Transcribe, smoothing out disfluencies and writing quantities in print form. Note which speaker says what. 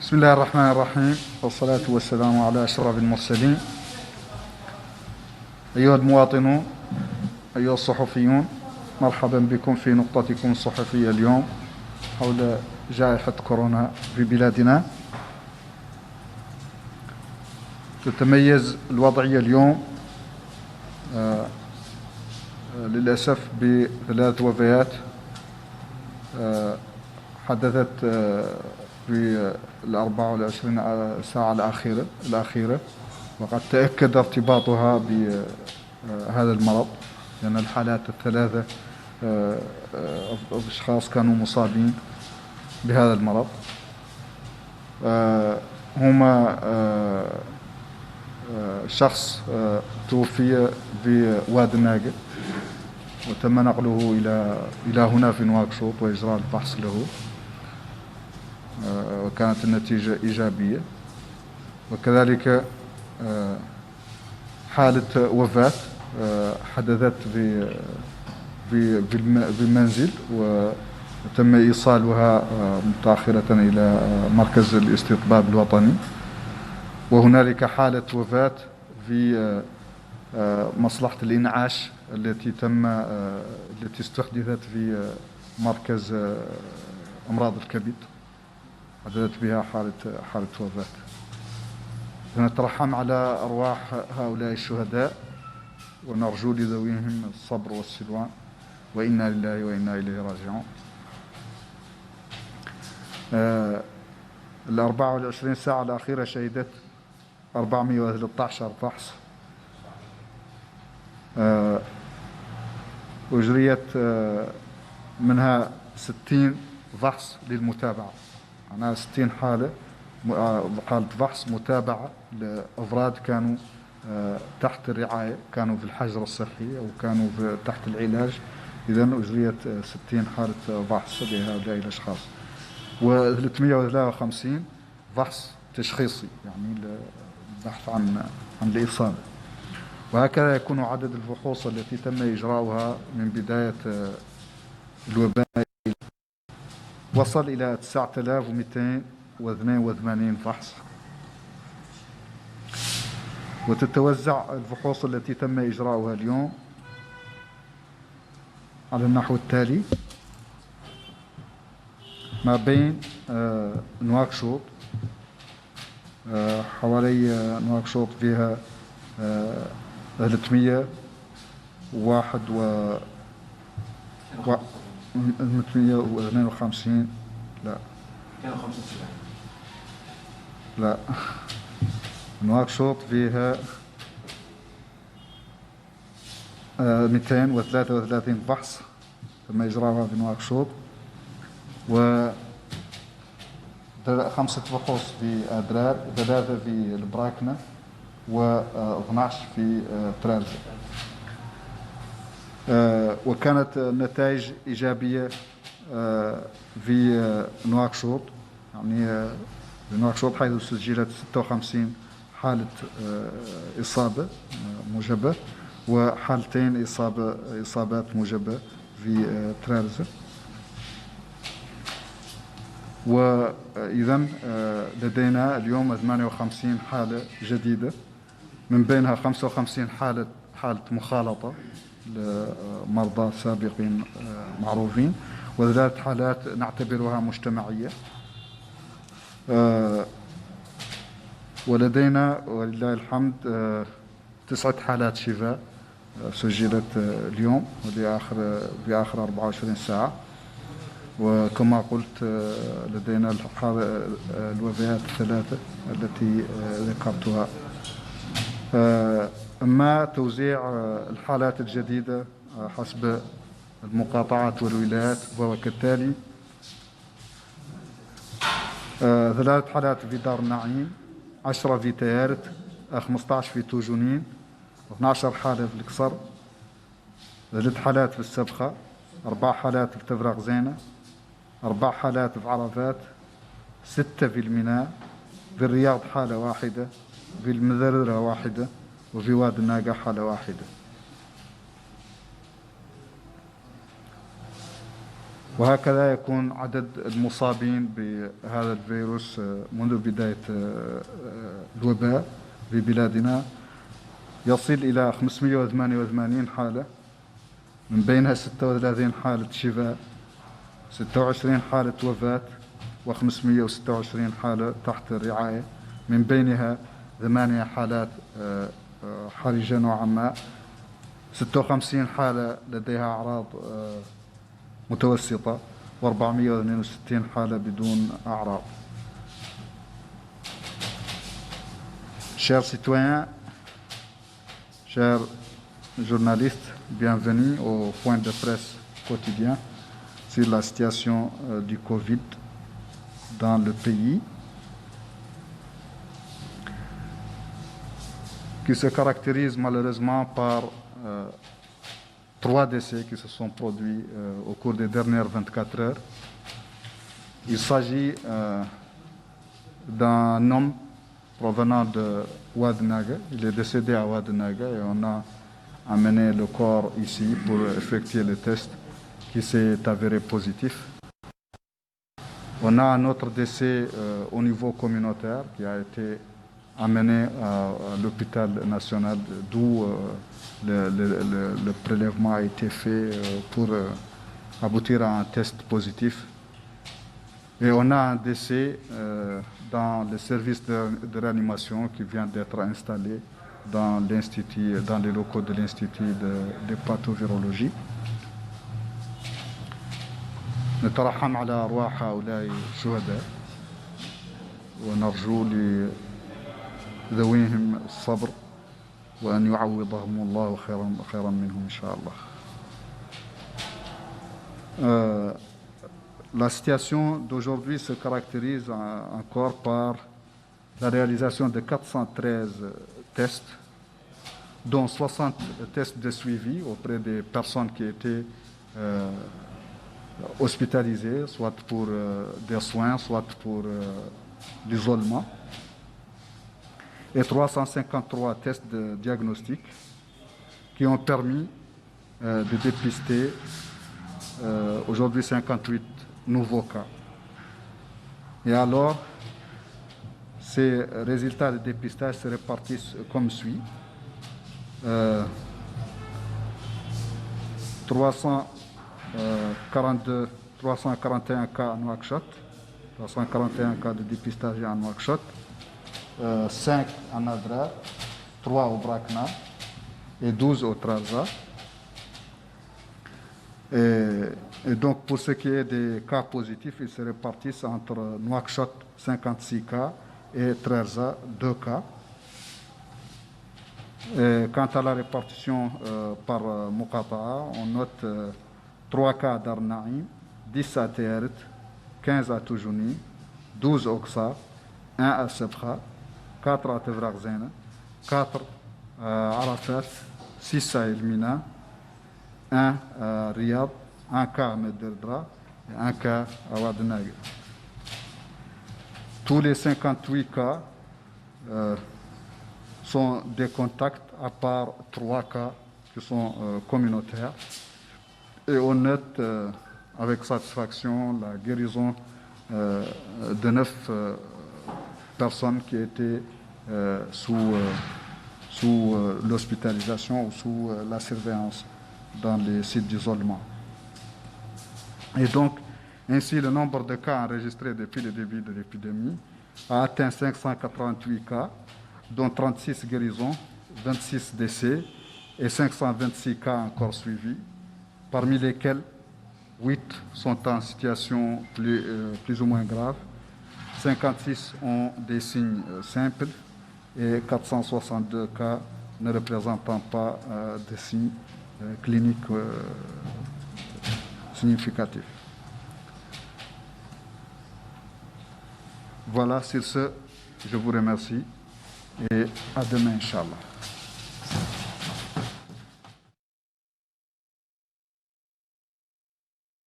Speaker 1: بسم الله الرحمن الرحيم، والصلاة والسلام على أشرف المرسلين. أيها المواطنون، أيها الصحفيون، مرحبا بكم في نقطتكم الصحفية اليوم حول جائحة كورونا في بلادنا. تتميز الوضعية اليوم للأسف بثلاث وفيات حدثت في 24 ساعة الأخيرة، وقد تأكد ارتباطها بهذا المرض، لأن الحالات الثلاثة أشخاص كانوا مصابين بهذا المرض. هما شخص توفي في واد الناقة وتم نقله إلى هنا في نواكشوط وإجراء الفحص له، وكانت النتيجة إيجابية. وكذلك حالة وفاة حدثت في المنزل، وتم إيصالها متأخرة إلى مركز الاستطباب الوطني. وهنالك حالة وفاة في مصلحة الإنعاش التي استحدثت في مركز أمراض الكبد، حدثت بها حالة وفاة. نترحم على أرواح هؤلاء الشهداء، ونرجو لذويهم الصبر والسلوان، وإنا لله وإنا إليه راجعون. 24 ساعة الأخيرة شهدت 413 فحص، أجريت منها 60 فحص للمتابعة، معناها 60 حالة فحص متابعة لأفراد كانوا تحت الرعاية، كانوا في الحجر الصحي أو كانوا تحت العلاج. إذن أجريت 60 حالة فحص لهؤلاء الأشخاص، و353 فحص تشخيصي، يعني البحث عن الإصابة. وهكذا يكون عدد الفحوص التي تم إجراؤها من بداية الوباء وصل إلى 9282 فحص. وتتوزع الفحوص التي تم إجراؤها اليوم على النحو التالي: ما بين نواكشوط، حوالي نواكشوط فيها 352 لا نواكشوط فيها 233 فحص تم إجراءها في نواكشوط، و 5 فحوص في أدرار، 3 في البراكنة، و 12 في ترارزة. وكانت النتائج إيجابية في نواكشوط، يعني في نواكشوط، حيث سجلت 56 حالة إصابة موجبة، وحالتين إصابات موجبة في ترارزة. وإذن لدينا اليوم 58 حالة جديدة، من بينها 55 حالة مخالطة لمرضى سابقين معروفين، و3 حالات نعتبرها مجتمعية. ولدينا ولله الحمد 9 حالات شفاء سجلت اليوم بآخر 24 ساعة. وكما قلت لدينا الوفيات الثلاثة التي ذكرتها. أما توزيع الحالات الجديدة حسب المقاطعات والولايات فهو كالتالي: 3 حالات في دار النعيم، 10 في تيارت، 15 في توجونين، 12 حالة في القصر، 3 حالات في السبخة، 4 حالات في تفرغ زينة، 4 حالات في عرفات، 6 في الميناء، في الرياض حالة واحدة، في المذررة واحدة، وفي واد الناقة حالة واحدة. وهكذا يكون عدد المصابين بهذا الفيروس منذ بداية الوباء في بلادنا يصل إلى 588 حالة، من بينها 36 حالة شفاء، 26 حالة وفاة، و526 حالة تحت الرعاية، من بينها 8 حالات حرجة نوعا ما، 56 حالة لديها أعراض متوسطة، و462 حالة بدون أعراض. Chers citoyens, chers journalistes, bienvenue au point de presse quotidien sur la situation du Covid dans le pays, qui se caractérise malheureusement par 3 décès qui se sont produits au cours des dernières 24 heures. Il s'agit d'un homme provenant de Ouadnaga. Il est décédé à Ouadnaga et on a amené le corps ici pour effectuer le test qui s'est avéré positif. On a un autre décès au niveau communautaire qui a été amené à l'hôpital national, d'où le prélèvement a été fait pour aboutir à un test positif. Et on a un décès dans le service de réanimation qui vient d'être installé dans les locaux de l'Institut de pathovirologie. نترحم على أرواح هؤلاء الشهداء ونرجو لذويهم الصبر وأن يعوضهم الله خيرا منهم إن شاء الله. La situation d'aujourd'hui se caractérise encore par la réalisation de 413 tests, dont 60 tests de suivi auprès des personnes qui étaient hospitalisées, soit pour des soins, soit pour l'isolement, et 353 tests de diagnostic qui ont permis de dépister aujourd'hui 58 nouveaux cas. Et alors, ces résultats de dépistage se répartissent comme suit. 341 cas à Nouakchott, 341 cas de dépistage à Nouakchott, 5 à Nadra, 3 au Brakna et 12 au Trarza. Et donc, pour ce qui est des cas positifs, ils se répartissent entre Nouakchott, 56 cas, et Trarza, 2 cas. Et quant à la répartition par Muqata'a, on note 3 cas à Dar Naïm, 10 à Teret, 15 à Toujouni, 12 à Oksar, 1 à Sebkha, 4 à Tevrak Zena, 4 à Arafat, 6 à Elmina, 1 à Riyad, 1 cas à Mederdra et 1 cas à Ouadnaga. Tous les 58 cas sont des contacts, à part 3 cas qui sont communautaires. Et on note avec satisfaction la guérison de 9 personnes qui étaient sous l'hospitalisation ou sous la surveillance dans les sites d'isolement. Et donc, ainsi, le nombre de cas enregistrés depuis le début de l'épidémie a atteint 588 cas, dont 36 guérisons, 26 décès et 526 cas encore suivis, parmi lesquels 8 sont en situation plus ou moins grave, 56 ont des signes simples et 462 cas ne représentant pas de signes cliniques significatifs. Voilà, sur ce, je vous remercie et à demain, Inch'Allah.